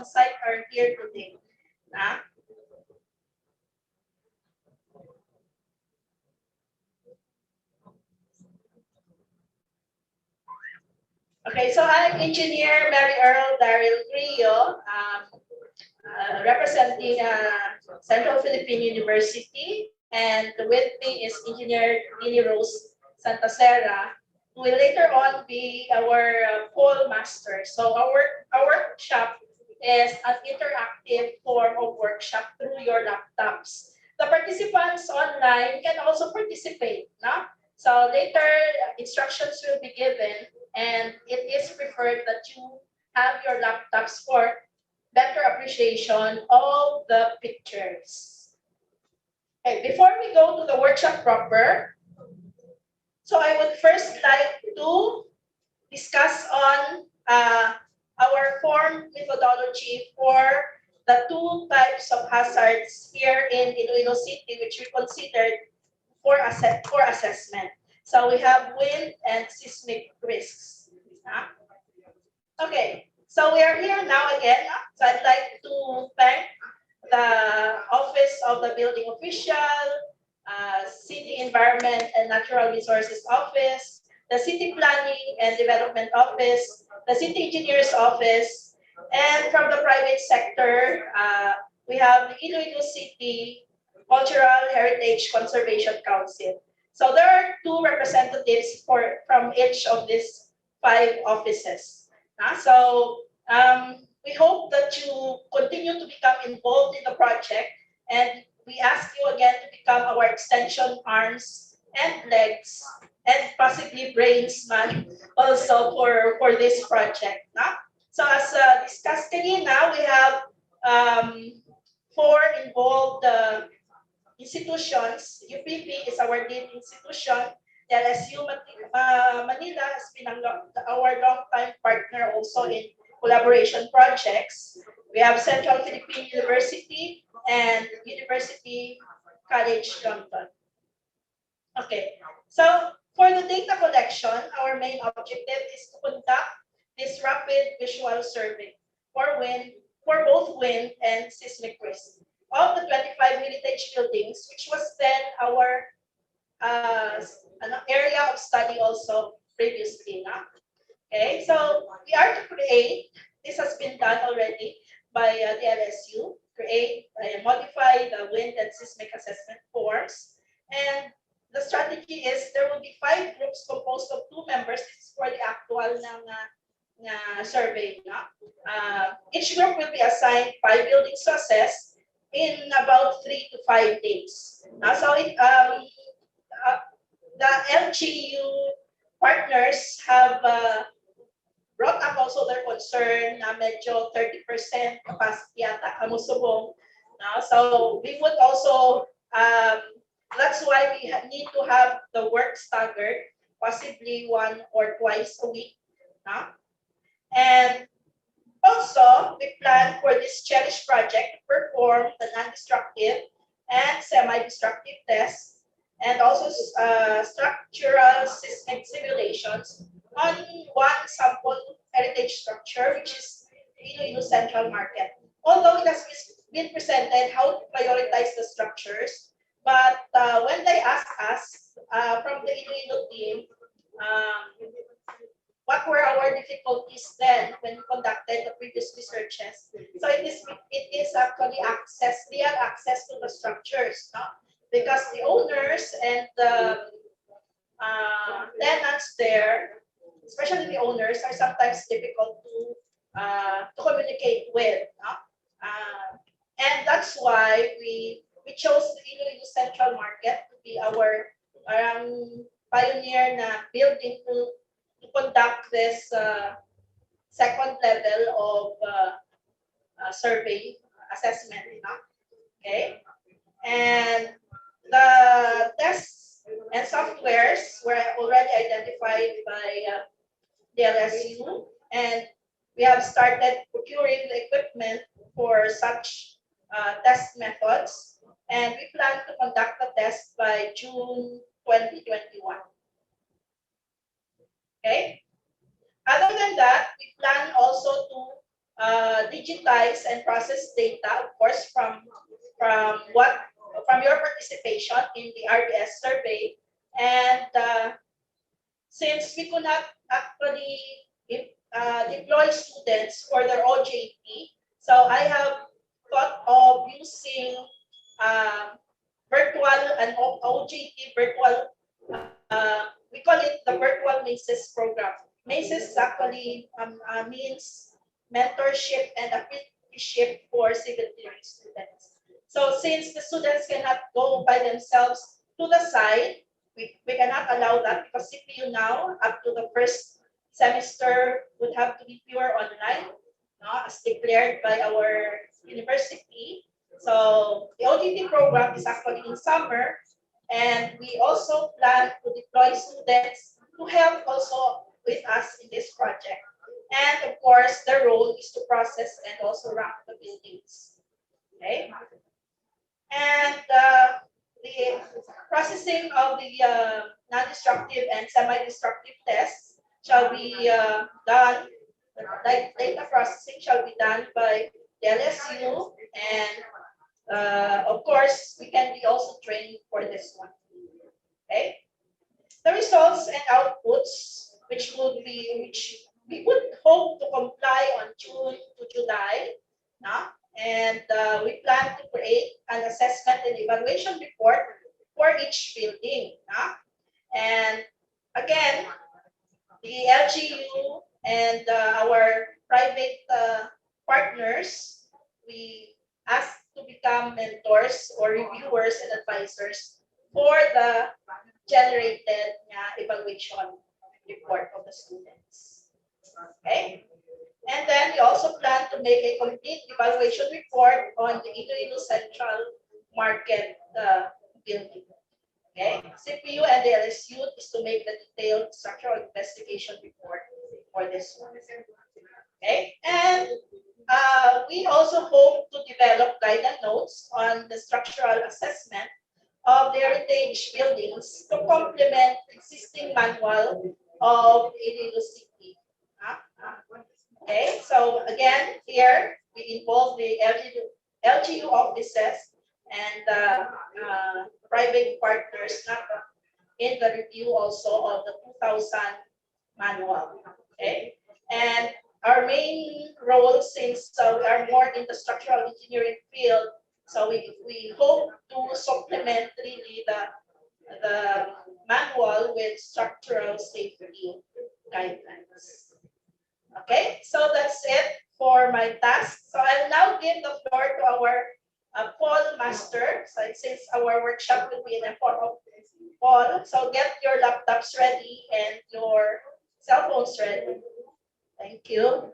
on site are here today. Okay, so I'm Engineer Mary Earl Daryl Grillo, representing Central Philippine University, and with me is Engineer Lini Rose Santa Serra, who will later on be our pole master. So our workshop is an interactive form of workshop through your laptops. The participants online can also participate. No? So later, instructions will be given, and it is preferred that you have your laptops for better appreciation of the pictures. Okay, before we go to the workshop proper, so I would first like to discuss on our form methodology for the two types of hazards here in Iloilo City, which we considered for assessment. So we have wind and seismic risks. Okay, so we are here now again. So I'd like to thank the Office of the Building Official, City Environment and Natural Resources Office, the City Planning and Development Office, the City Engineer's Office, and from the private sector, we have the Iloilo City Cultural Heritage Conservation Council. So there are two representatives from each of these 5 offices. So we hope that you continue to become involved in the project, and we ask you again to become our extension arms and legs and possibly brains man also for this project. So as discussed kanina, we have 4 involved institutions. UPP is our lead institution. The LSU Manila has been our long-time partner also in collaboration projects. We have Central Philippine University and University College London. Okay, so for the data collection, our main objective is to conduct this rapid visual survey for both wind and seismic risk of the 25 heritage buildings, which was then our area of study also previously. Okay, so we are to create, this has been done already by the LSU, create and modify the wind and seismic assessment forms. And the strategy is there will be 5 groups composed of 2 members. This is for the actual survey. Each group will be assigned 5 buildings to assess in about 3 to 5 days. So the LGU partners have brought up also their concern na medyo 30% capacity yata kamusubong. So we would also, that's why we need to have the work staggered, possibly 1 or twice a week. And also, we plan for this Cherish project to perform the non-destructive and semi-destructive tests, and also structural seismic simulations on 1 sample heritage structure, which is Iloilo Central Market. Although it has been presented how to prioritize the structures, but when they asked us from the Iloilo team, what were our difficulties then when we conducted the previous researches? So it is actually real access to the structures, because the owners and the tenants there, especially the owners, are sometimes difficult to communicate with. And that's why we chose the Iloilo Central Market to be our pioneer na building to conduct this second level of survey assessment. Okay, and the tests and softwares were already identified by the LSU, and we have started procuring the equipment for such test methods, and we plan to conduct the test by June 2021. Okay. Other than that, we plan also to digitize and process data, of course, from your participation in the RDS survey. And since we could not actually deploy students for their OJT, so I have thought of using virtual and OJT virtual. We call it the virtual MACES program. MACES actually means mentorship and apprenticeship for civil engineering students. So since the students cannot go by themselves to the site, we cannot allow that because CPU now, up to the first semester, would have to be pure online, as declared by our university. So the OJT program is actually in summer, and we also plan to deploy students to help also with us in this project. And of course, the role is to process and also rank the buildings. Okay. And the processing of the non-destructive and semi-destructive tests shall be done, like data processing shall be done by the LSU, and of course, we can be also trained for this one. Okay. The results and outputs, which we would hope to comply on June to July, and we plan to create an assessment and evaluation report for each building. And again, the LGU and our private partners, we ask to become mentors or reviewers and advisors for the generated evaluation report of the students. Okay. And then we also plan to make a complete evaluation report on the Iloilo Central Market building. Okay. CPU and the LSU is to make the detailed structural investigation report for this one. Okay. And we also hope to develop guidance notes on the structural assessment of the heritage buildings to complement existing manual of Iloilo City. Okay, so again, here we involve the LGU offices and private partners in the review also of the 2000 manual. Okay, and our main role, since we are more in the structural engineering field, so we hope to supplement really the manual with structural safety guidelines. Okay, so that's it for my task. So I'll now give the floor to our Paul Master, since our workshop will be in a form of Paul. So get your laptops ready and your cell phones ready. Thank you.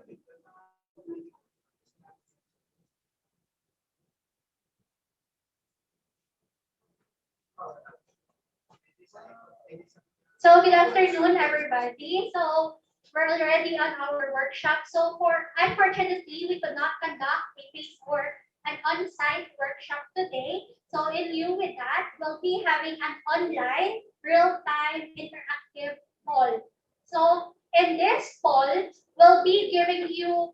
So good afternoon, everybody. So we're already on our workshop. So unfortunately, we could not conduct a face or an on-site workshop today. So in lieu with that, we'll be having an online, real-time, interactive poll. So in this poll, we'll be giving you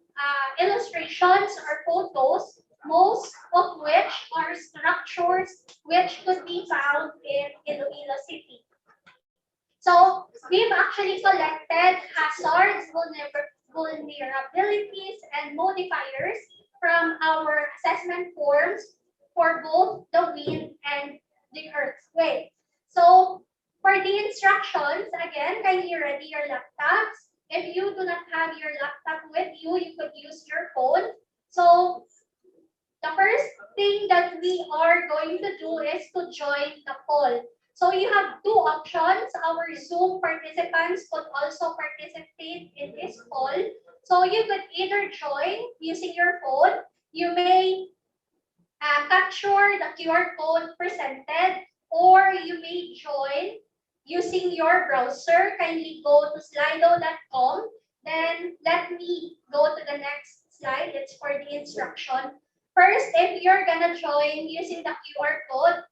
illustrations or photos, most of which are structures which could be found in Iloilo City. So we've actually collected hazards, vulnerabilities, and modifiers from our assessment forms for both the wind and the earthquake. So for the instructions, again, kindly ready your laptops. If you do not have your laptop with you, you could use your phone. So the first thing that we are going to do is to join the poll. So you have two options. Our Zoom participants could also participate in this poll. So you could either join using your phone. You may capture the QR code presented, or you may join using your browser. Kindly go to slido.com. Then let me go to the next slide. It's for the instruction. First, if you're gonna join using the QR code,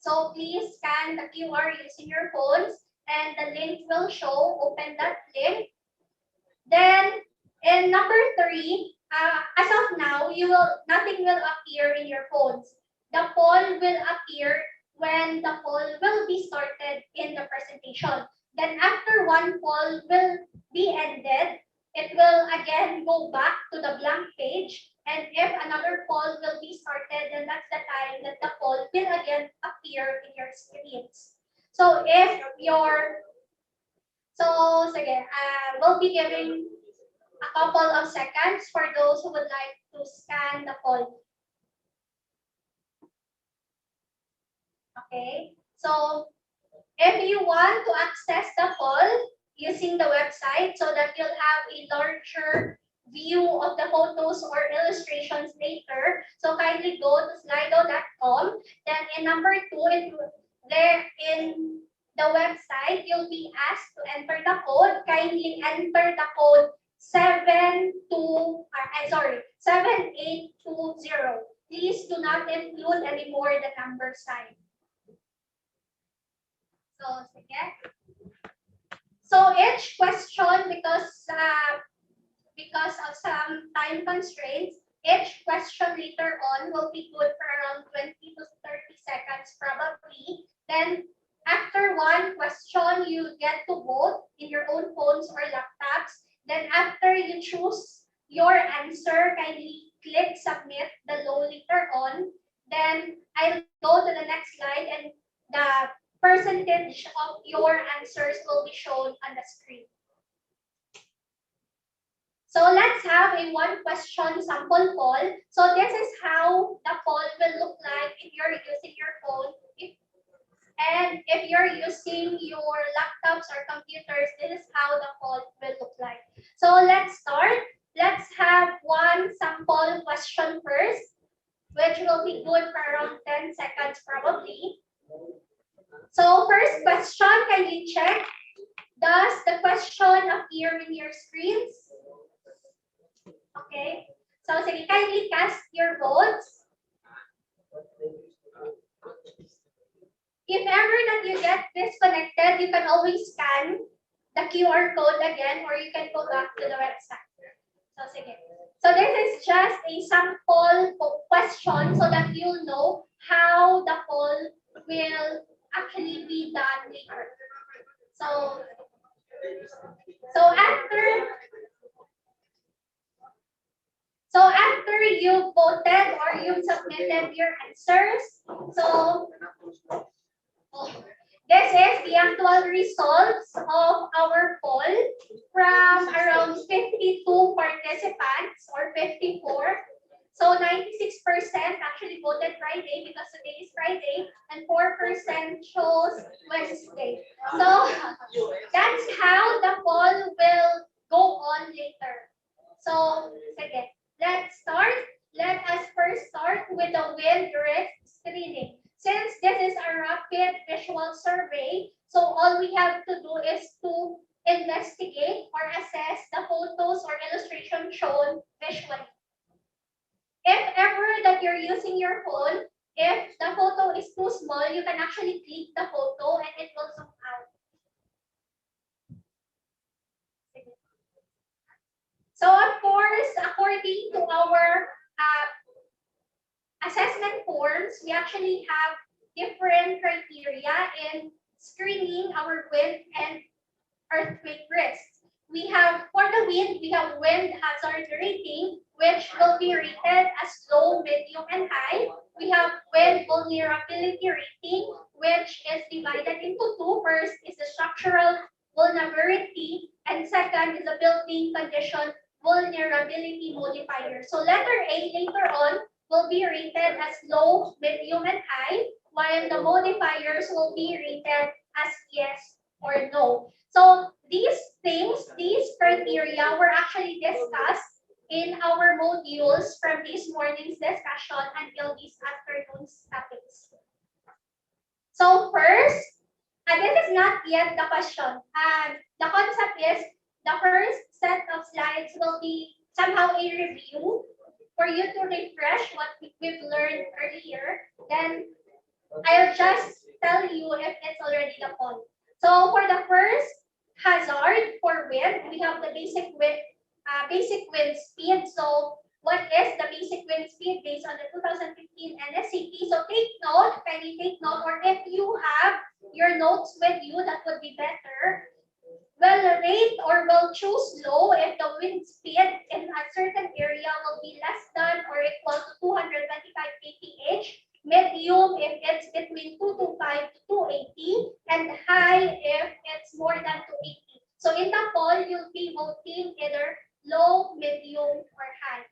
so please scan the QR using your phones and the link will show. Open that link. Then in number 3, as of now, nothing will appear in your phones. The poll will appear when the poll will be started in the presentation. Then after one poll will be ended, it will again go back to the blank page. And if another poll will be started, then that's the time that the poll will again appear in your screens. So if your sige, we'll be giving a couple of seconds for those who would like to scan the poll. Okay, so if you want to access the poll using the website so that you'll have a larger view of the photos or illustrations later, so kindly go to slido.com. Then in number 2, there in the website, you'll be asked to enter the code. Kindly enter the code 7820. Please do not include anymore the number sign. So, sige. So each question, because of some time constraints, each question later on will be good for around 20 to 30 seconds probably. Then after one question, you get to vote in your own phones or laptops. Then after you choose your answer, kindly click submit below later on. Then I'll go to the next slide and the percentage of your answers will be shown on the screen. So let's have a one question sample poll. So this is how the poll will look like if you're using your phone. And if you're using your laptops or computers, this is how the poll will look like. So let's start. Let's have one sample question first, which will be good for around 10 seconds probably. So first question, kindly check. Does the question appear in your screens? Okay. So sige, kindly cast your votes. If ever that you get disconnected, you can always scan the QR code again, or you can go back to the website. So sige. So this is just a sample question so that you'll know how the poll will actually be done later. So after you voted or you submitted your answers, so this is the actual results of our poll from around 52 participants or 54. So 96% actually voted Friday because today is Friday, and 4% chose Wednesday. So that's how the poll will go on later. So sige, let's start. Let us first start with the wind risk screening. Since this is a rapid visual survey, so all we have to do is to investigate or assess the photos or illustrations shown visually. If ever that you're using your phone, if the photo is too small, you can actually click the photo and it will zoom out. So of course, according to our assessment forms, we actually have different criteria in screening our wind and earthquake risks. We have, for the wind, we have wind hazard rating, which will be rated as low, medium, and high. We have wind vulnerability rating, which is divided into two. First is the structural vulnerability, and second is the building condition vulnerability modifier. So letter A later on will be rated as low, medium, and high, while the modifiers will be rated as yes or no. So these things, these criteria were actually discussed in our modules from this morning's discussion until this afternoon's topics. So first, this is not yet the question. The concept is the first set of slides will be somehow a review for you to refresh what we've learned earlier. Then I'll just tell you if it's already the poll. So for the first hazard for wind, we have the basic wind basic wind speed. So what is the basic wind speed based on the 2015 NSCP? So take note, kindly take note, or if you have your notes with you, that would be better. Well, rate or will choose low if the wind speed in a certain area will be less than or equal to 225 kph. Medium if it's between 225 to 280, and high if it's more than 280. So in the poll, you'll be voting either low, medium, or high.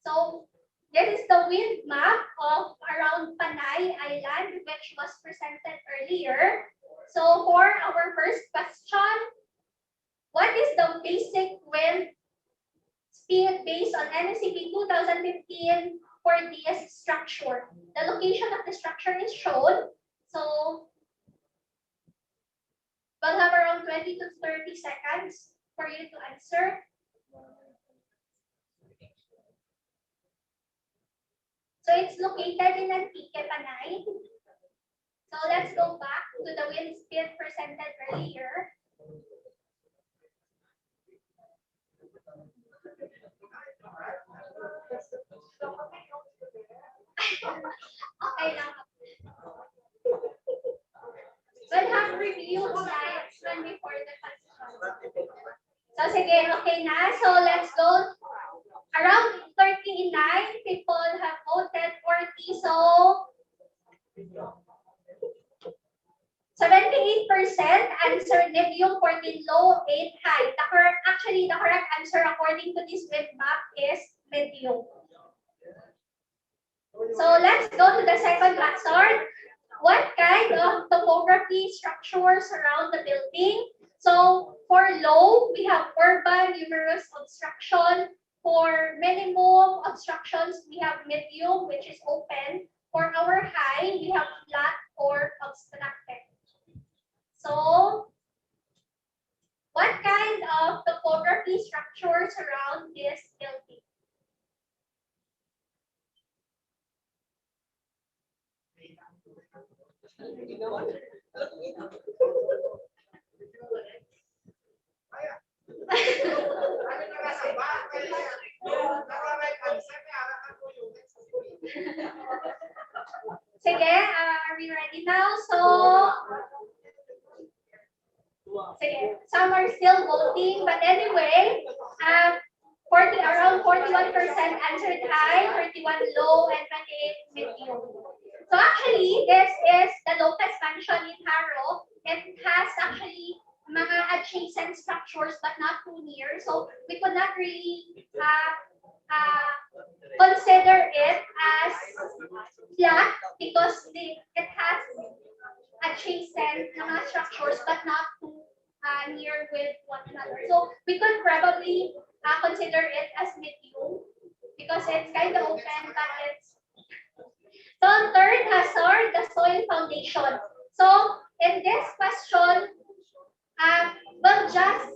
So this is the wind map of around Panay Island, which was presented earlier. So for our first question, what is the basic wind speed based on NSCP 2015 for this structure? The location of the structure is shown. So we'll have around 20 to 30 seconds for you to answer. So it's located in Antique, Panay. So let's go back to the wind speed presented earlier. Okay lang. We'll have review slides when before the question. So sige, okay na. So let's go. Around 39 people have voted 40. So 78% answered medium, 14 low, 8 high. The correct answer according to this wind map is medium. So let's go to the second hazard. What kind of topography structures surround the building? So for low, we have urban numerous obstruction. For minimum obstructions, we have medium, which is open. For our high, we have flat or obstructed. So what kind of topography structures surround this building? Sige, are we ready now? So, sige, some are still voting, but anyway, around 41% answered high, 31 low, and 28 medium. So actually, this is the locust mansion in Haro. It has actually mga adjacent structures, but not too near. So we could not really consider it as flat because it has adjacent mga structures, but not too near with one another. So we could probably consider it as medium because it's kind of open, but it's. So third hazard, the soil foundation. So in this question, we'll just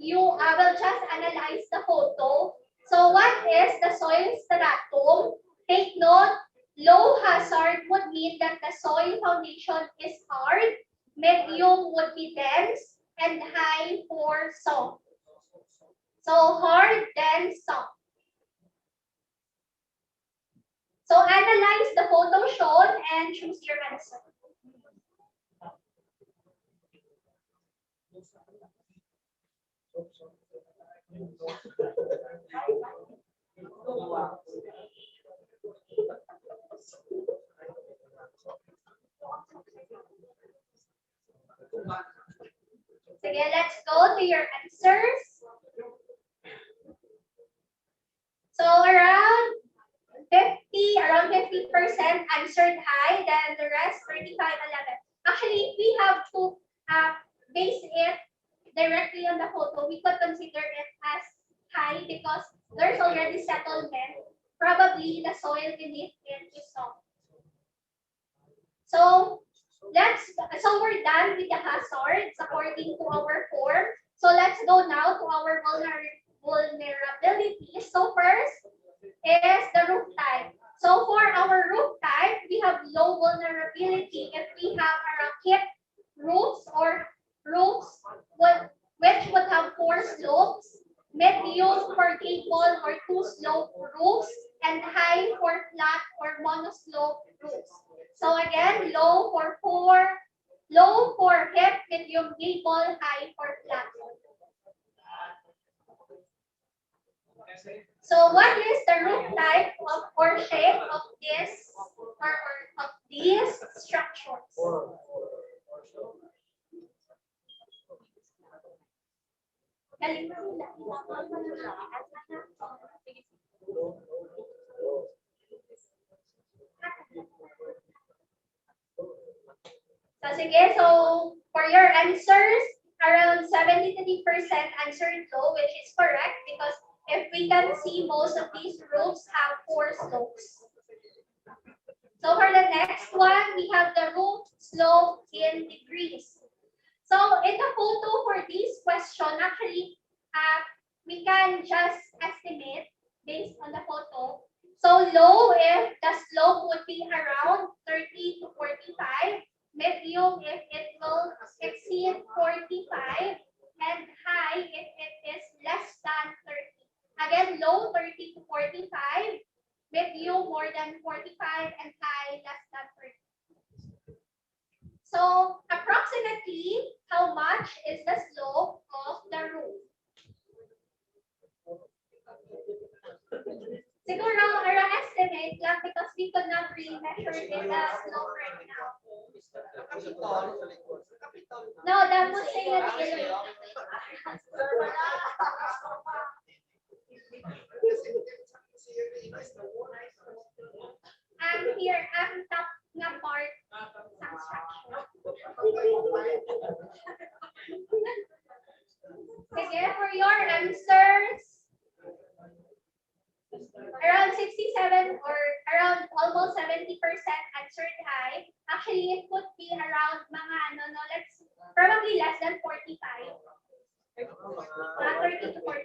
analyze the photo. So what is the soil stratum? Take note, low hazard would mean that the soil foundation is hard, medium would be dense, and high for soft. So hard, dense, soft. So analyze the photo shown and choose your answer. Sige, let's go to your answers. So around 50% answered high, then the rest 35, 11. Actually, we have to base it directly on the photo. We could consider it as high because there's already settlement. Probably the soil beneath it is soft. So we're done with the hazards according to our form. So let's go now to our vulnerabilities. So first is the roof type. So for our roof type, we have low vulnerability if we have a rocket roofs or roofs which would have 4 slopes. medium for gable or two slope roofs, and high for flat or monoslope roofs. So again, low for hip, medium gable, high for flat. So what is the roof type of or shape of this or of these structures? So sige, so for your answers, around 73% answered low, which is correct because if we can see, most of these roofs have 4 slopes. So for the next one, we have the roof slope in degrees. So in the photo for this question, actually, we can just estimate based on the photo. So low if the slope would be around 30 to 45, medium if it will exceed 45, and high if it is less than 30. Again, low 30 to 45, medium more than 45, and high less than 30. So approximately, how much is the slope of the roof? Siguro, around estimate lang because we could not really measure the slope right now. No, that would say that I'm here, I'm top na part ng structure. Sige, for your answers, around 67 or around almost 70% answered high. Actually, it could be around mga let's probably less than 45. 30 to 45.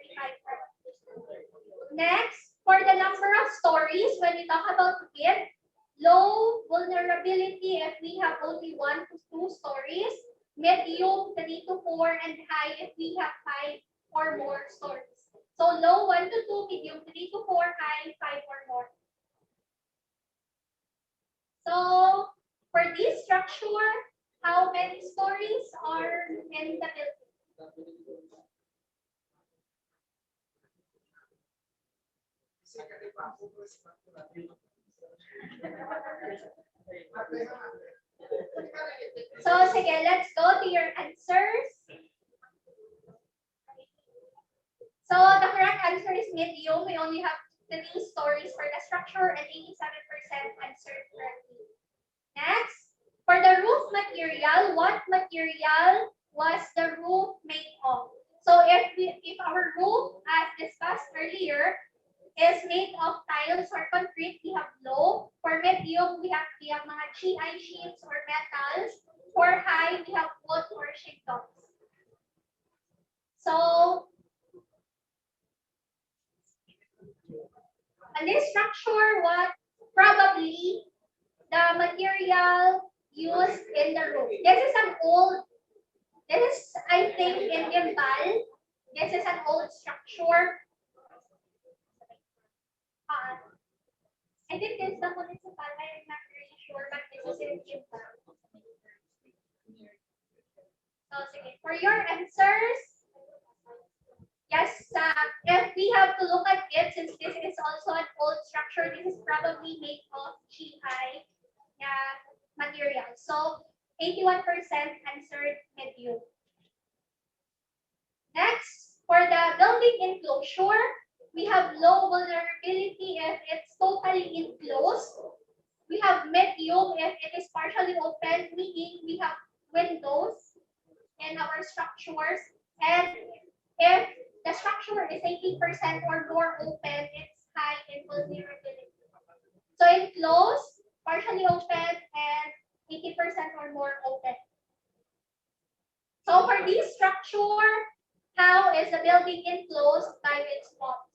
Next, for the number of stories, when we talk about width, low vulnerability if we have only 1 to 2 stories, medium 3 to 4, and high if we have 5 or more stories. So low 1 to 2, medium 3 to 4, high 5 or more. So for this structure, how many stories are in the building? So sige, let's go to your answers. So the correct answer is medium. We only have 3 stories for the structure and 87% answered correctly. Next, for the roof material, what material was the roof made of? So if our roof, as discussed earlier, is made of tiles or concrete, we have low. For medium, we have mga GI sheets or metals. For high, we have wood or shingles. So on this structure, what probably the material used in the roof. This is I think Indian Bal. This is an old structure. I think this is the municipal, I'm not really sure, but this is Indian Bal. So sige, for your answers, yes, if we have to look at it, since this is also an old structure, this is probably made of GI material. So 81% answered medium. Next, for the building enclosure, we have low vulnerability if it's totally enclosed. We have medium if it is partially open, meaning we have windows in our structures. And if the structure is 80% or more open, it's high in vulnerability. So enclosed, partially open, and 80% or more open. So for this structure, how is the building enclosed by its walls?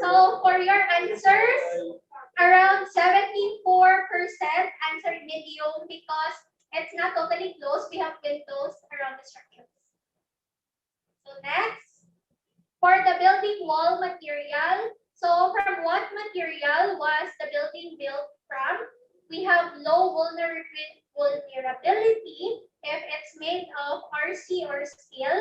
So for your answers, around 74% answered medium because it's not totally closed. We have windows around the structures. So next, for the building wall material. So from what material was the building built from? We have low vulnerability if it's made of RC or steel.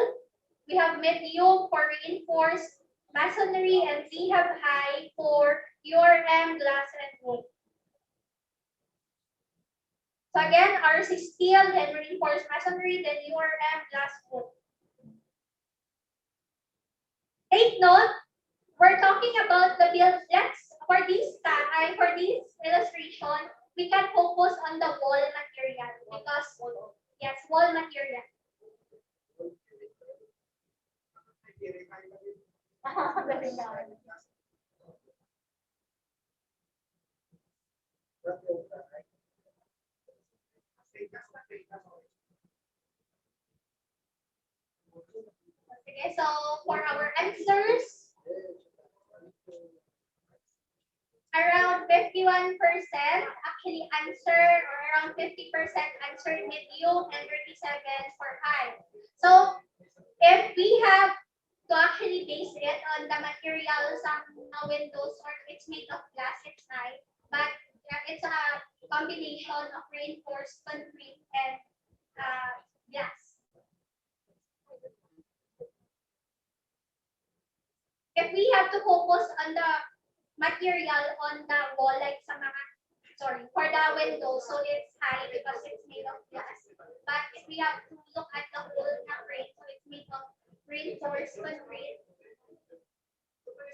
We have medium for reinforced masonry, and we have high for URM, glass, and wood. So again, RC steel, then reinforced masonry, then URM, glass, wood. Take note, we're talking about the build. For this illustration, we can focus on the wall material because yes, wall material. Okay, so for our answers, around 51% actually answered, or around 50% answered medium, and 37 for high. So if we have to actually base it on the material, some windows or it's made of glass, it's high, but it's a combination of reinforced concrete and glass. If we have to focus on the material on the wall, like sa mga, for the window, so it's high because it's made of glass. But if we have to look at the whole frame, so it's made of reinforced concrete.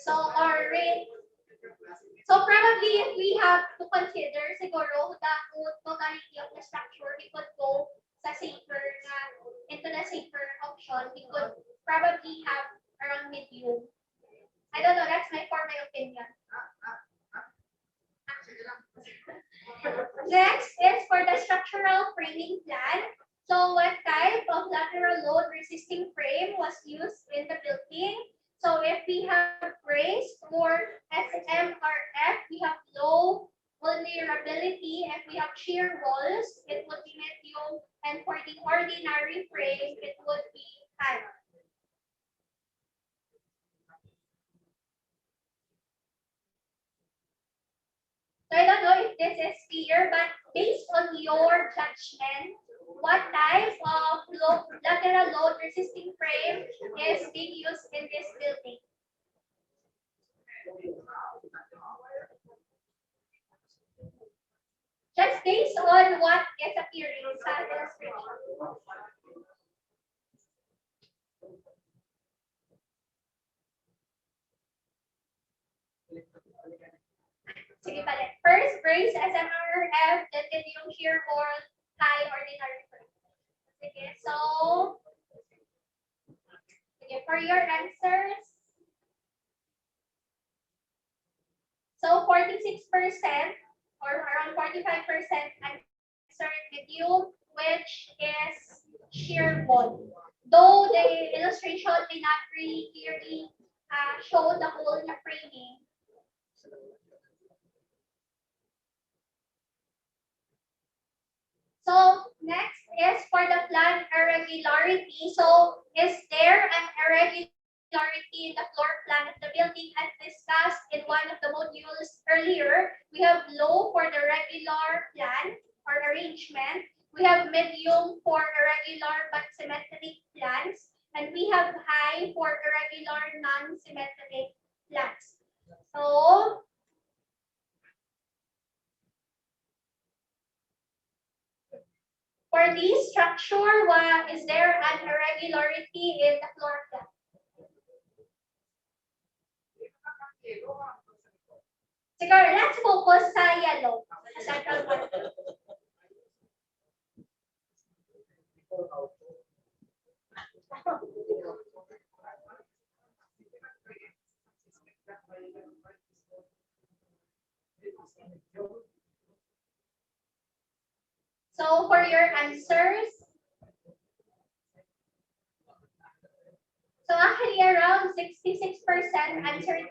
So probably if we have to consider siguro the totality of the structure, we could go sa safer into the safer option. We could probably have around medium. I don't know, that's my opinion. Next is for the structural framing plan. So what type of lateral load resisting frame was used in the building? So if we have braced or SMRF, we have low vulnerability. If we have shear walls, it would be medium. And for the ordinary frame, it would be high. So I don't know if this is clear, but based on your judgment, what type of lateral load resisting frame is being used in this building? Just based on what is appearing in the illustration. Sige balik. First, brace SMRF, then yung shear wall, high ordinary frame. Sige, so, sige, for your answers, so 46% or around 45% answered medium, which is shear wall. Though the illustration may not really clearly show the whole framing. So next is for the plan irregularity. So is there an irregularity in the floor plan of the building as discussed in one of the modules earlier? We have low for the regular plan or arrangement. We have medium for irregular but symmetric plans. And we have high for irregular non-symmetric plans. So for this structure, is there an irregularity in the floor plan? Siguro, let's focus sa yellow. Central part. So for your answers, so actually around 66% answered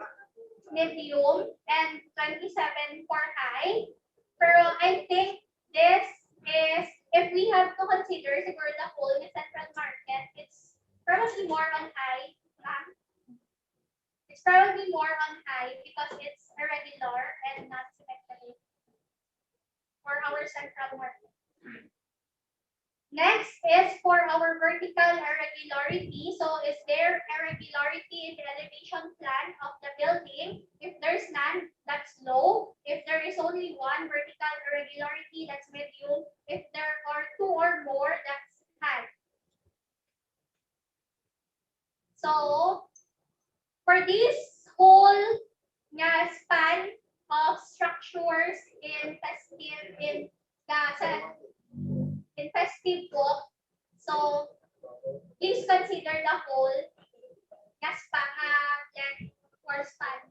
medium, and 27 for high. Pero I think this is, if we have to consider siguro the whole in central market, it's probably more on high. It's probably more on high because it's irregular and not symmetric for our central market. Next is for our vertical irregularity. So is there irregularity in the elevation plan of the building? If there's none, that's low. If there is only one vertical irregularity, that's medium. If there are two or more, that's high. So for this whole span of structures in festive book, so please consider the whole length or span.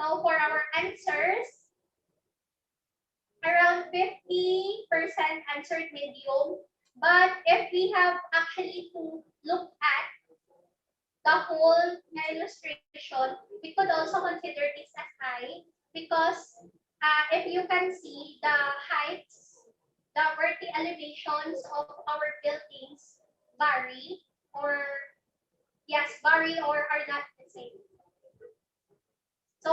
So for our answers, around 50% answered medium. But if we have actually to look at the whole illustration, we could also consider this as high because if you can see the heights, the vertical elevations of our buildings vary or are not the same. So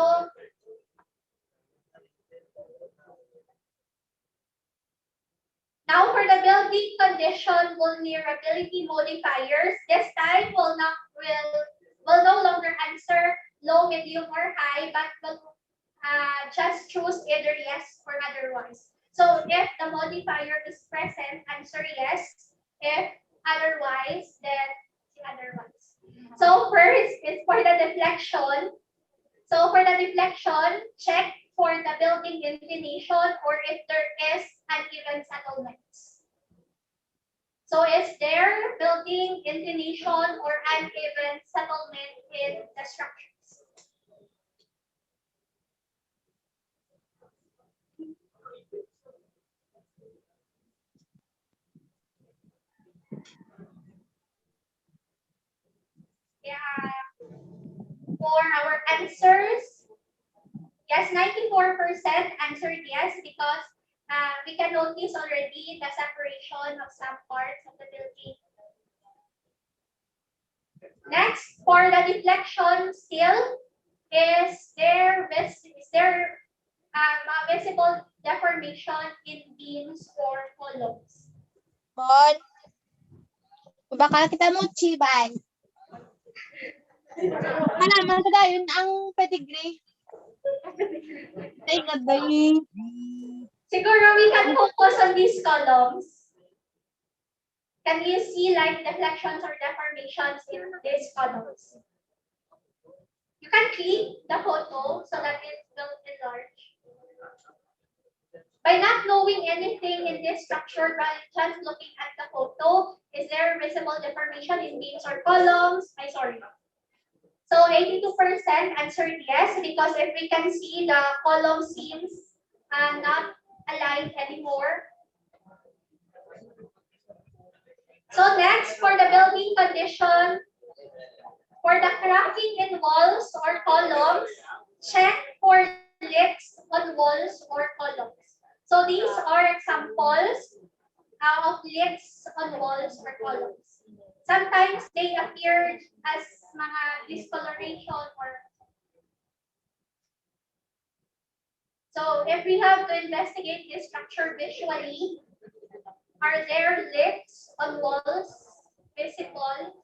now for the building condition vulnerability modifiers, this time will no longer answer low, medium, or high, but will just choose either yes or otherwise. So if the modifier is present, answer yes. If otherwise, then the otherwise. So first is for the deflection. So for the deflection, check for the building inclination or if there is uneven settlements. So is there building inclination or uneven settlement in the structures? Yeah. For our answers, yes, 94% answered yes because we can notice already the separation of some parts of the building. Next, for the deflection still, is there visible deformation in beams or columns? Bon. Baka kita mo chibay. Malaman ko yun ang pedigree. Ay, gaday. Siguro we can focus on these columns. Can you see like deflections or deformations in these columns? You can click the photo so that it will enlarge. By not knowing anything in this structure, by just looking at the photo, is there visible deformation in beams or columns? So 82% answered yes, because if we can see the column seams not aligned anymore. So next, for the building condition, for the cracking in walls or columns, check for leaks on walls or columns. So these are examples of leaks on walls or columns. Sometimes they appear as mga discoloration or. So if we have to investigate this structure visually, are there leaks on walls visible?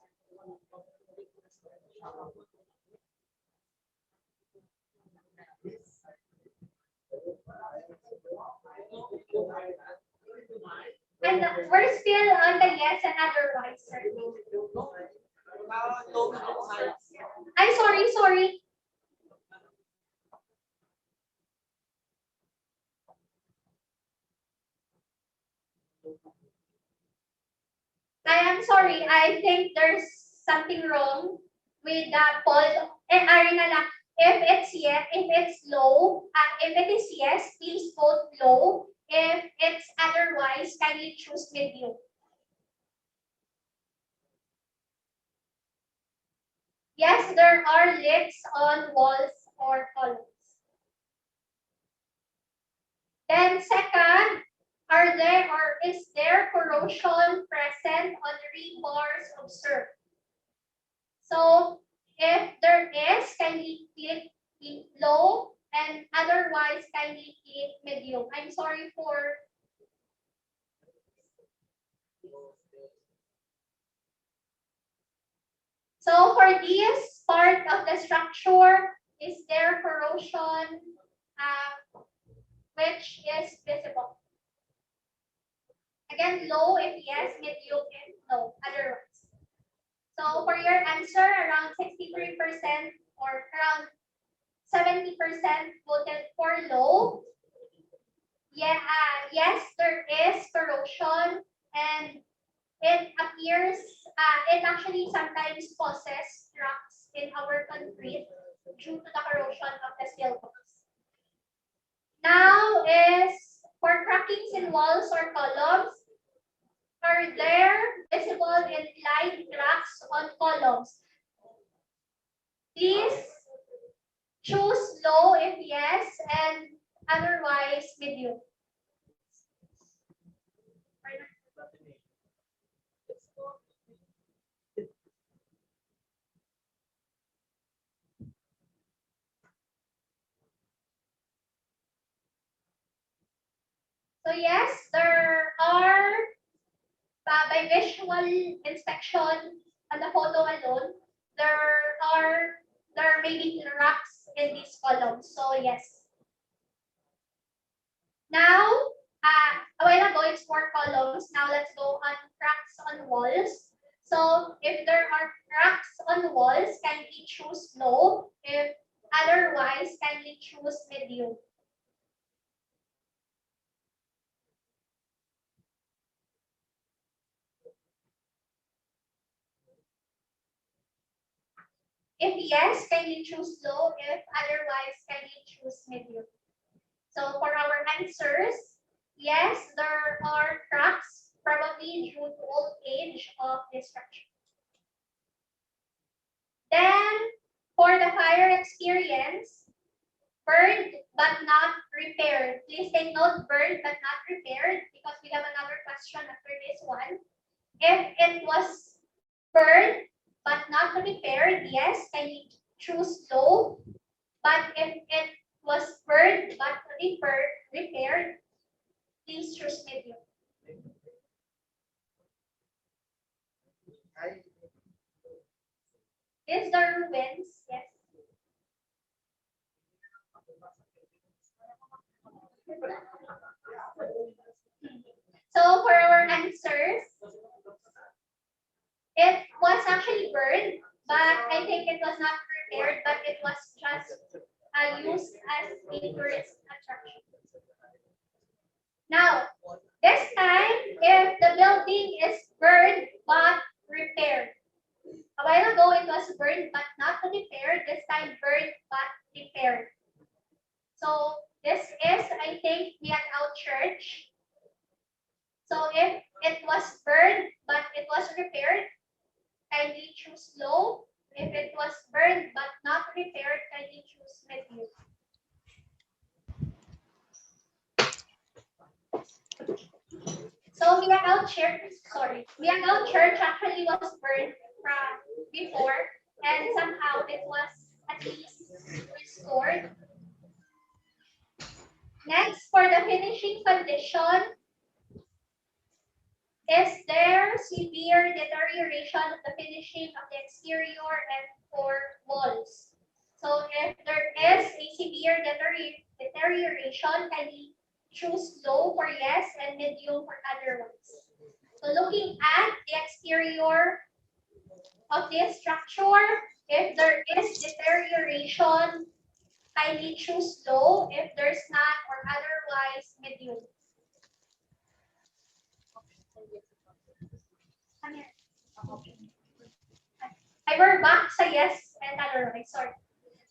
And we're still on the yes and otherwise, sir. I'm sorry. I am sorry. I think there's something wrong with the poll. Ari na lang. if it's low, if it is yes, please vote low. If it's otherwise, kindly choose medium. Yes, there are leaks on walls or columns. Then second, are there or is there corrosion present on rebars observed? So if there is, kindly click low, and otherwise kindly click medium. I'm sorry for so for this part of the structure, is there corrosion which is visible? Again, low if yes, medium if no, otherwise. So for your answer, around 63% or around 70% voted for low. Yeah, yes, there is corrosion, and it appears, it actually sometimes causes cracks in our concrete due to the corrosion of the steel box. Now is for crackings in walls or columns, are there visible in-line cracks on columns? Please choose low if yes, and otherwise medium. So yes, there are by visual inspection on the photo alone, there may be cracks in these columns. So yes. Now, a while ago it's for columns. Now let's go on cracks on walls. So if there are cracks on walls, kindly choose low. If otherwise, kindly choose medium. If yes, kindly choose low. If otherwise, kindly choose medium. So for our answers, yes, there are cracks, probably due to old age of the structure. Then for the fire experience, burned but not repaired. Please take note, burned but not repaired, because we have another question after this one. If it was burned but not repaired, yes, kindly choose low. But if it was burned but repaired, please choose medium. Is the ruins? Yes. So for our answers, it was actually burned, but I think it was not repaired, but it was just used as a tourist attraction. Now, this time, if the building is burned but repaired. A while ago, it was burned but not repaired. This time, burned but repaired. So this is, I think, Iloilo Church. So if it was burned but it was repaired, kindly choose low. If it was burned but not repaired, kindly choose medium. So Iloilo Church actually was burned from before, and somehow it was at least restored. Next, for the finishing condition, is there severe deterioration of the finishing of the exterior and for walls? So if there is a severe deterioration, kindly choose low for yes and medium for otherwise. So looking at the exterior of this structure, if there is deterioration, kindly choose low. If there's not or otherwise, medium. I were back sa yes and otherwise, sorry.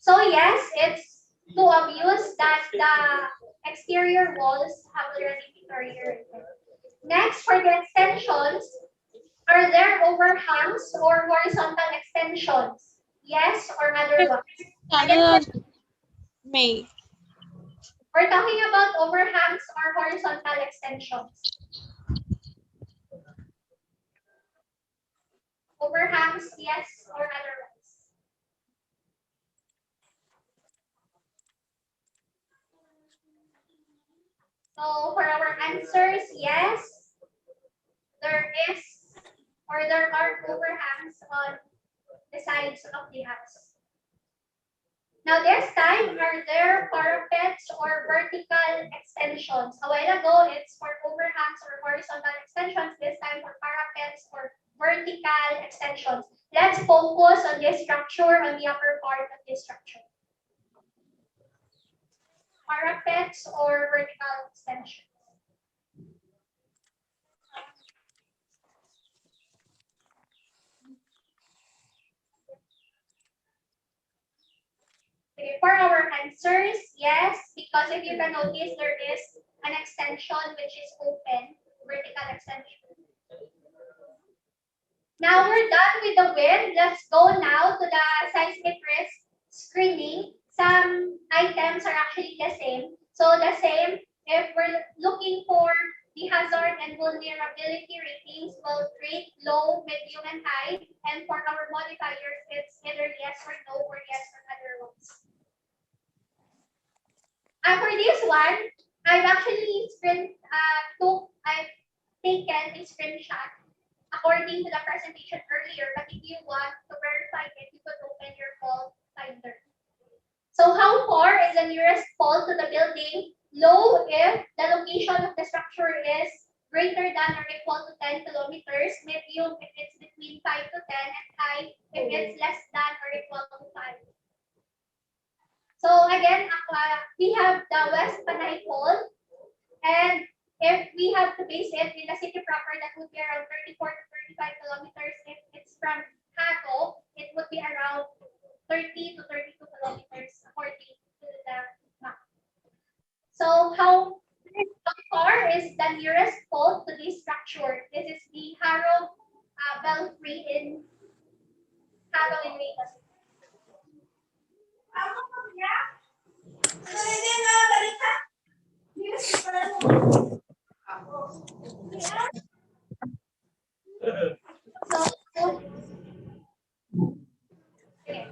So yes, it's too obvious that the exterior walls have already been deteriorated. Next, for the extensions, are there overhangs or horizontal extensions? Yes or otherwise? Again, May. we're talking about overhangs or horizontal extensions. Overhangs, yes or otherwise? So for our answers, yes, there is or there are overhangs on the sides of the house. Now this time, are there parapets or vertical extensions? A while ago, it's for overhangs or horizontal extensions. This time for parapets or vertical extensions. Let's focus on this structure on the upper part of this structure. Parapets or vertical extensions? Okay, for our answers, yes, because if you can notice, there is an extension which is open, vertical extension. Now we're done with the wind. Let's go now to the seismic risk screening. Some items are actually the same. So the same, if we're looking for the hazard and vulnerability ratings, we'll rate low, medium, and high. And for our modifiers, it's either yes or no or yes or otherwise. And for this one, I've actually I've taken a screenshot according to the presentation earlier, but if you want to verify it, you could open your fault finder. So how far is the nearest fault to the building? Low if the location of the structure is greater than or equal to 10 kilometers, medium if it's between 5 to 10, and high if it's less than or equal to 5. So again, we have the West Panay Fault, and if we have to base it in the city proper, that would be around 34 to 35 kilometers. If it's from Hago, it would be around 30 to 32 kilometers according to the map. So how far is the nearest fault to this structure? This is the Haro Belfry in Hago in Vegas. Okay.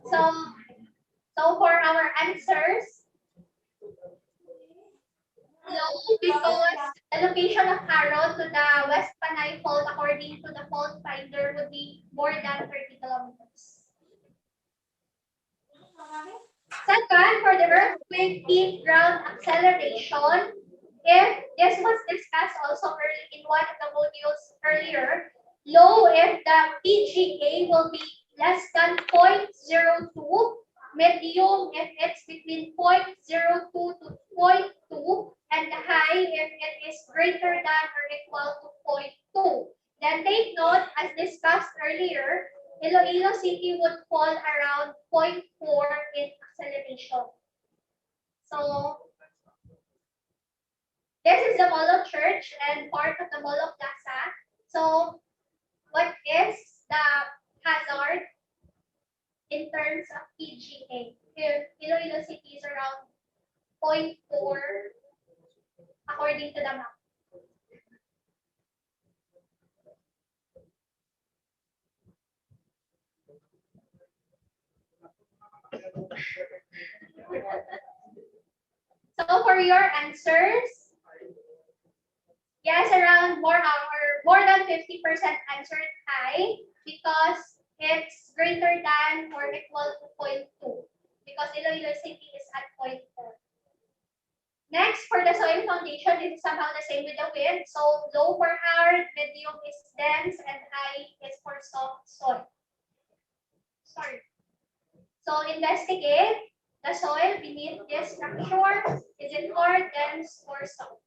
So for our answers, low because the location of Haro to the West Panay Fault according to the fault finder would be more than 30 kilometers. Second, for the earthquake peak ground acceleration, if this was discussed also early in one of the modules earlier, low if the PGA will be less than 0.02, medium if it's between 0.02 to 0.2, and the high if it is greater than or equal to 0.2. Then take note, as discussed earlier, Iloilo City would fall around 0.4 in acceleration. So this is the Mall of Church and part of the Mall of Plaza. So what is the hazard in terms of PGA? If Iloilo City is around 0.4 according to the map. So for your answers, yes, around more than 50% answered high because it's greater than or equal to 0.2 because Iloilo City is at 0.4. Next, for the soil foundation, this is somehow the same with the wind. So low for hard, medium is dense, and high is for soft soil. Sorry. So investigate the soil beneath this structure. Is it hard, dense, or soft?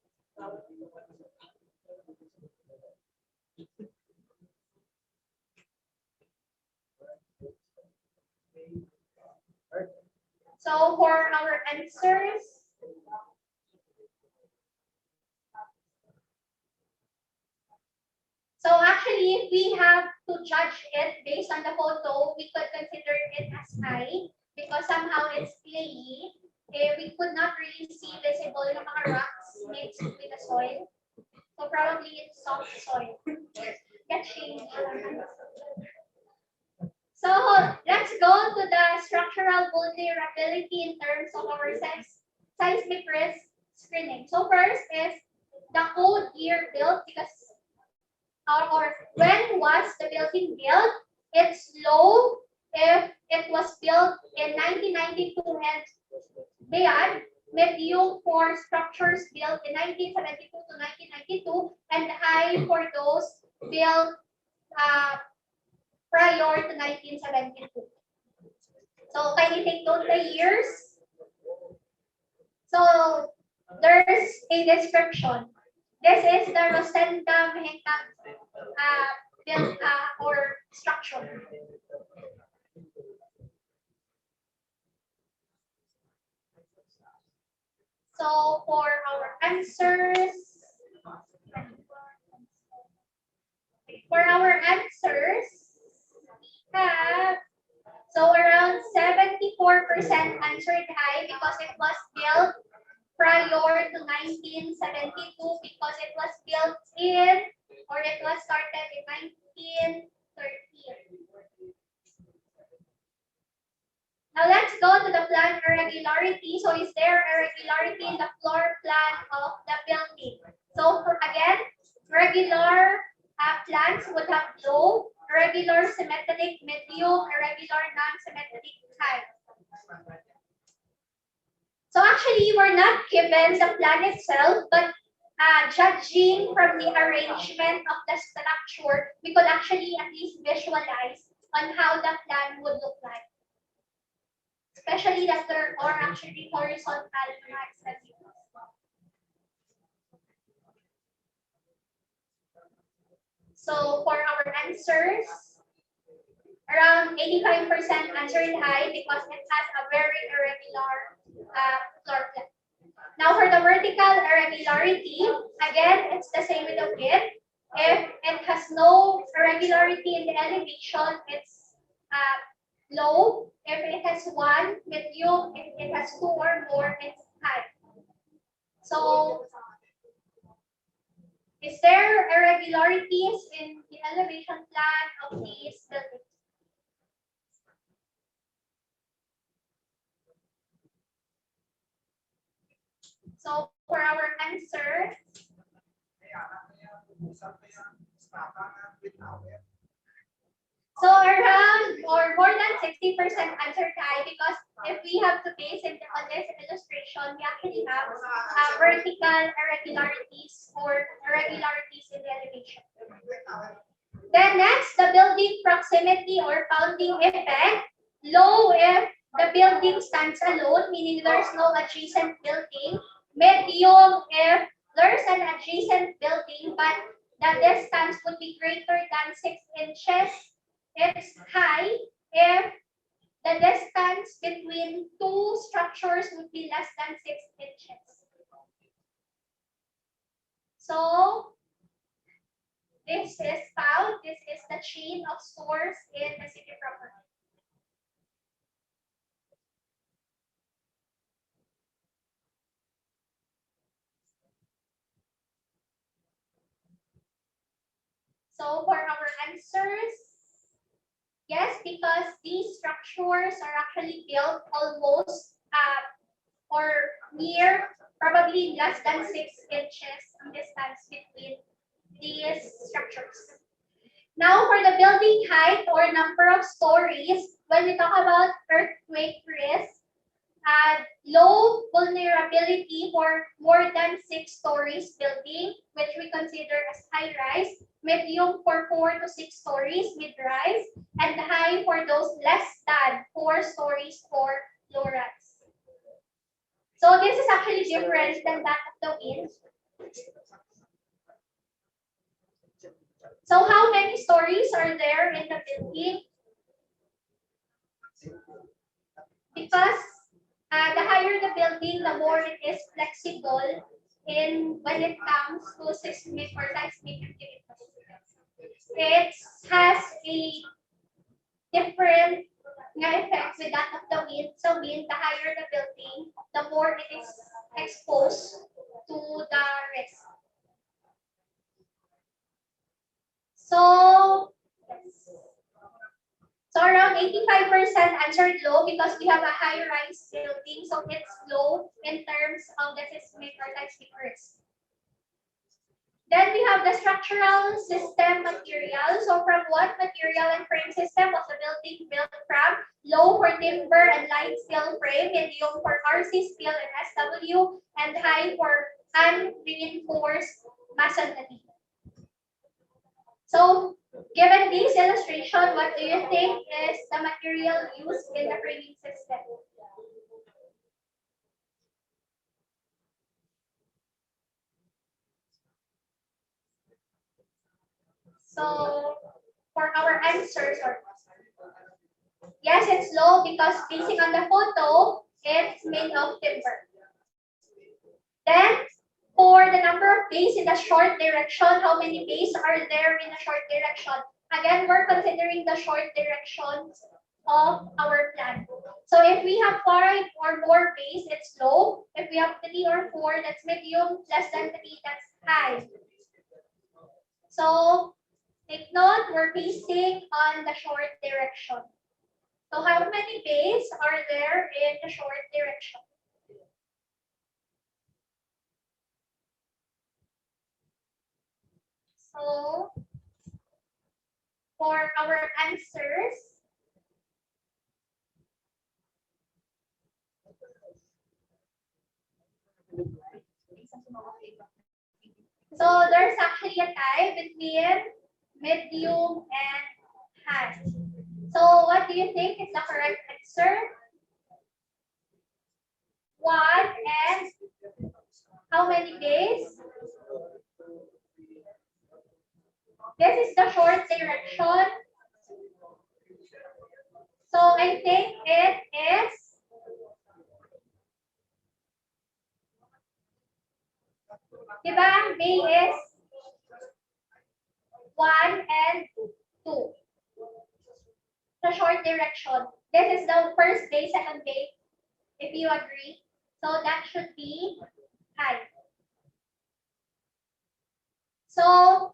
So for our answers, so actually, if we have to judge it based on the photo, we could consider it as high because somehow it's clayey. We could not really see visible yung mga rocks mixed with the soil. So probably it's soft soil. That changed. So let's go to the structural vulnerability in terms of our seismic risk screening. So first is the code year built because or when was the building built? It's low if it was built in 1992 and beyond, medium for structures built in 1972 to 1992, and high for those built prior to 1972. So can you take note the years? So there's a description. This is the Rosenda Mehta built or structure. So for our answers, we have so around 74% answered high because it was built prior to 1972 because it was built in or it was started in 1913. Now let's go to the plan irregularity. So is there irregularity in the floor plan of the building? So for again, regular plans would have low, irregular symmetric, medium, irregular non-symmetric high. So actually, we're not given the plan itself, but judging from the arrangement of the structure, we could actually at least visualize on how the plan would look like. Especially that there are actually horizontal axes. So for our answers, around 85% answered high because it has a very irregular floor plan. Now for the vertical irregularity, again, it's the same with the width. If it has no irregularity in the elevation, it's low. If it has one, medium. If it has two or more, it's high. So is there irregularities in the elevation plan of these buildings? So for our answer, so around or more than 60% answered high because if we have to base it on this illustration, we actually have vertical irregularities or irregularities in the elevation. Then next, the building proximity or bounding effect. Low if the building stands alone, meaning there's no adjacent building. Medium if there's an adjacent building, but the distance would be greater than 6 inches. It's high if the distance between two structures would be less than 6 inches. So this is found. This is the chain of stores in the city proper. So for our answers, yes, because these structures are actually built almost or near, probably less than 6 inches on distance between these structures. Now for the building height or number of stories, when we talk about earthquake risk, low vulnerability for more than 6 stories building, which we consider as high rise, medium for 4 to 6 stories, mid rise, and high for those less than 4 stories for low rise. So this is actually different than that of the wind. So how many stories are there in the building? Because The higher the building, the more it is flexible in when it comes to seismic or seismic activity. It has a different effect with that of the wind. So wind, the higher the building, the more it is exposed to the risk. So, yes. So around 85% answered low because we have a high-rise building, so it's low in terms of the seismic or seismic risk. Then we have the structural system material. So from what material and frame system was the building built from? Low for timber and light steel frame, medium for RC steel and SW, and high for unreinforced masonry. So given this illustration, what do you think is the material used in the framing system? So for our answers, or yes, it's low because basing on the photo, it's made of timber. Then for the number of bays in the short direction, how many bays are there in the short direction? Again, we're considering the short directions of our plan. So if we have 5 or more bays, it's low. If we have 3 or 4, that's medium. Less than 3, that's high. So take note, we're basing on the short direction. So how many bays are there in the short direction? So for our answers, so there's actually a tie between medium and high. So what do you think is the correct answer? 1 and how many days? This is the short direction. So I think it is diba ang bay is 1 and 2. The short direction. This is the first bay, second bay, if you agree. So that should be high. So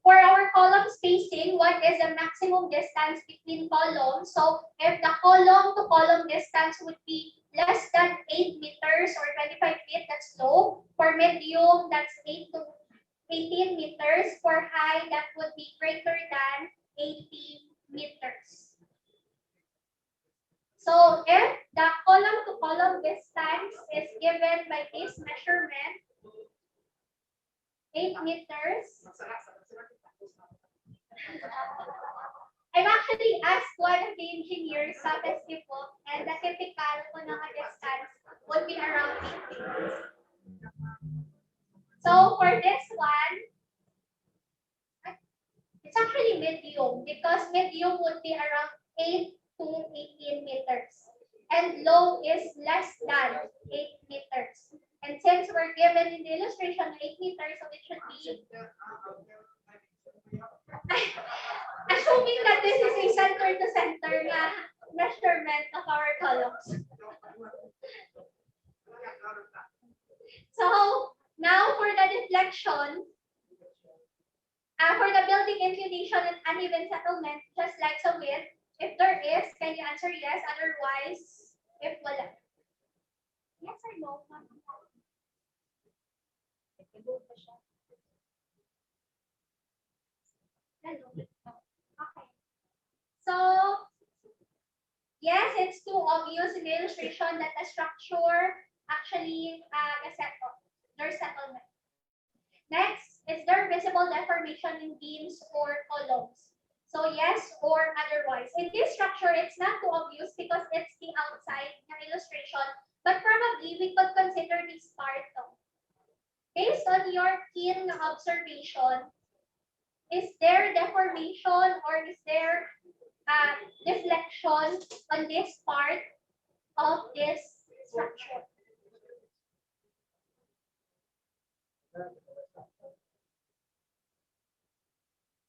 for our column spacing, what is the maximum distance between columns? So if the column to column distance would be less than 8 meters or 25 feet, that's low. For medium, that's 8 to 18 meters. For high, that would be greater than 80 meters. So if the column to column distance is given by this measurement, 8 meters. I've actually asked one of the engineers sa festival, and the typical ko ng distance would be around 8 meters. So for this one, it's actually medium because medium would be around 8 to 18 meters. And low is less than 8 meters. And since we're given in the illustration 8 meters, so it should be assuming that this is a center to center measurement of our columns. So now for the deflection, for the building inclination and uneven settlement, just like sa width, if there is, can you answer yes? Otherwise, if wala. Yes or no? Okay. So, yes, it's too obvious in the illustration that the structure actually there's settlement. Next, is there visible deformation in beams or columns? So yes or otherwise. In this structure, it's not too obvious because it's the outside ng illustration, but probably we could consider this part though. Based on your keen observation, is there deformation or is there deflection on this part of this structure?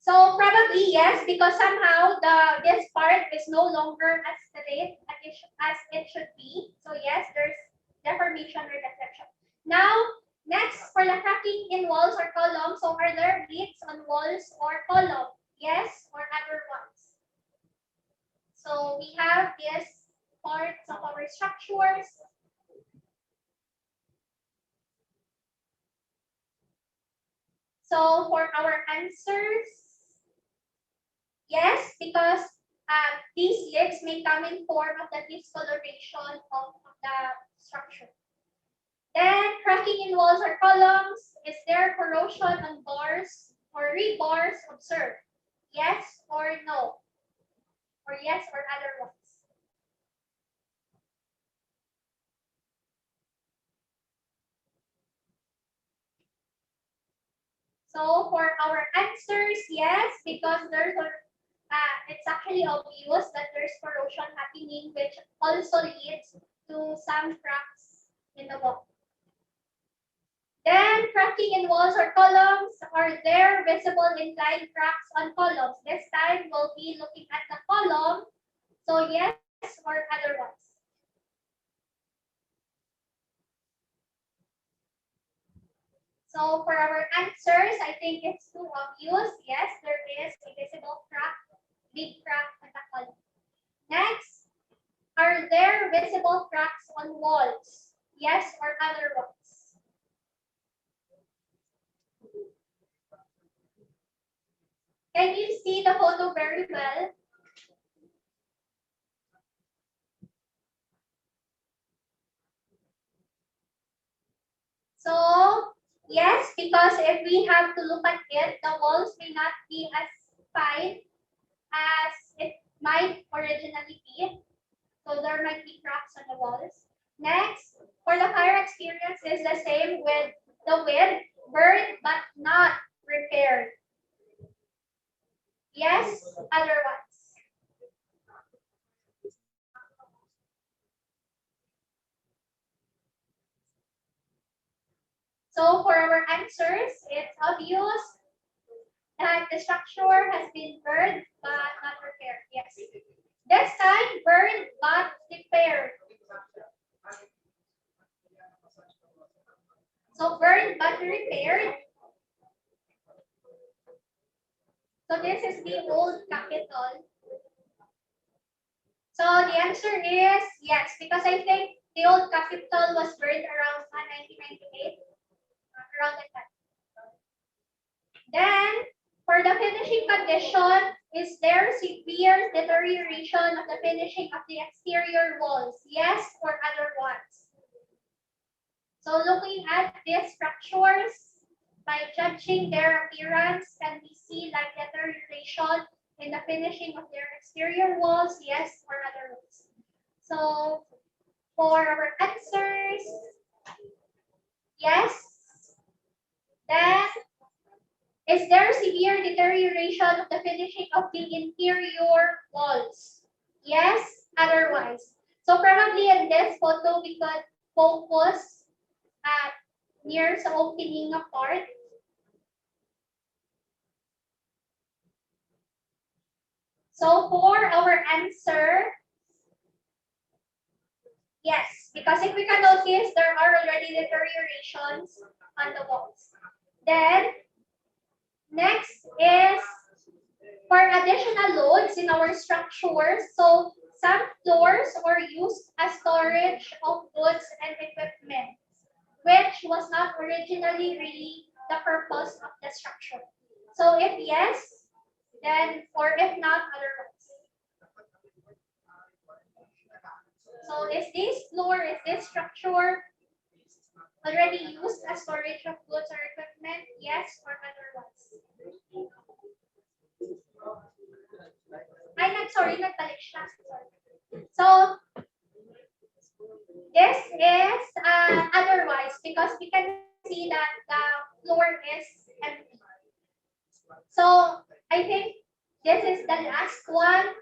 So probably yes, because somehow this part is no longer as straight as it should be. So yes, there's deformation or deflection. Now, next for the cracking in walls or columns. So are there leaks on walls or column? Yes, or other ones. So we have these parts of our structures. So for our answers, yes, because these leaks may come in form of the discoloration of the structure. Then cracking in walls or columns, is there corrosion on bars or rebars observed? Yes or no? Or yes or other ones? So for our answers, yes, because it's actually obvious that there's corrosion happening, which also leads to some cracks in the wall. Then cracking in walls or columns, are there visible inclined cracks on columns? This time we'll be looking at the column. So yes or other ones. So for our answers, I think it's too obvious. Yes, there is a visible crack, big crack on the column. Next, are there visible cracks on walls? Yes or other ones. Can you see the photo very well? So, yes, because if we have to look at it, the walls may not be as fine as it might originally be. So there might be cracks on the walls. Next, for the fire experience is the same with the wind, burned but not repaired. Yes, other ones. So for our answers, it's obvious that the structure has been burned but not repaired. Yes. This time, burned but repaired. So burned but repaired. So this is the old Capitol. So the answer is yes, because I think the old Capitol was burned around 1998, around that time. Then, for the finishing condition, is there severe deterioration of the finishing of the exterior walls? Yes or other ones? So looking at these structures, by judging their appearance, can we see like deterioration in the finishing of their exterior walls? Yes or other ones? So for our answers, yes. Then, is there severe deterioration of the finishing of the interior walls? Yes, otherwise. So probably in this photo, we could focus at near the opening part. So for our answer, yes, because if we can notice, there are already deteriorations on the walls. Then, next is for additional loads in our structures. So some floors were used as storage of goods and equipment, which was not originally really the purpose of the structure. So if yes, then or if not, other ones. So is this floor, is this structure already used as storage of goods or equipment? Yes or other ones? Sorry, nagbalik siya. Sorry. So, this is otherwise because we can see that the floor is empty. So, I think this is the last one.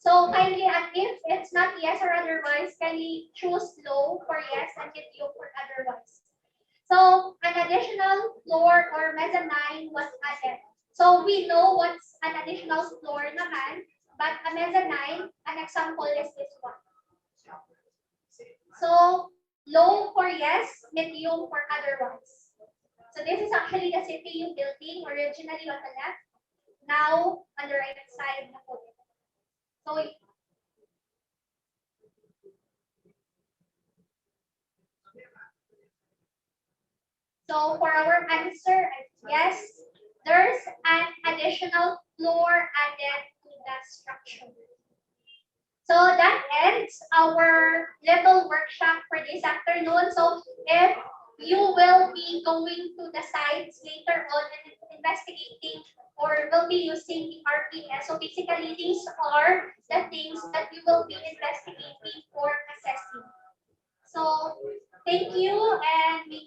So kindly, and if it's not yes or otherwise, kindly choose low for yes and medium for otherwise. So an additional floor or mezzanine was added. So we know what's an additional floor naman, but a mezzanine, an example is this one. So low for yes, medium for otherwise. So this is actually the CPU building originally on the left, now on the right side na po. So So for our answer, yes, there's an additional floor added to the structure. So that ends our little workshop for this afternoon. So if you will be going to the sites later on and investigating or will be using the RPS, so basically these are the things that you will be investigating or assessing. So thank you and we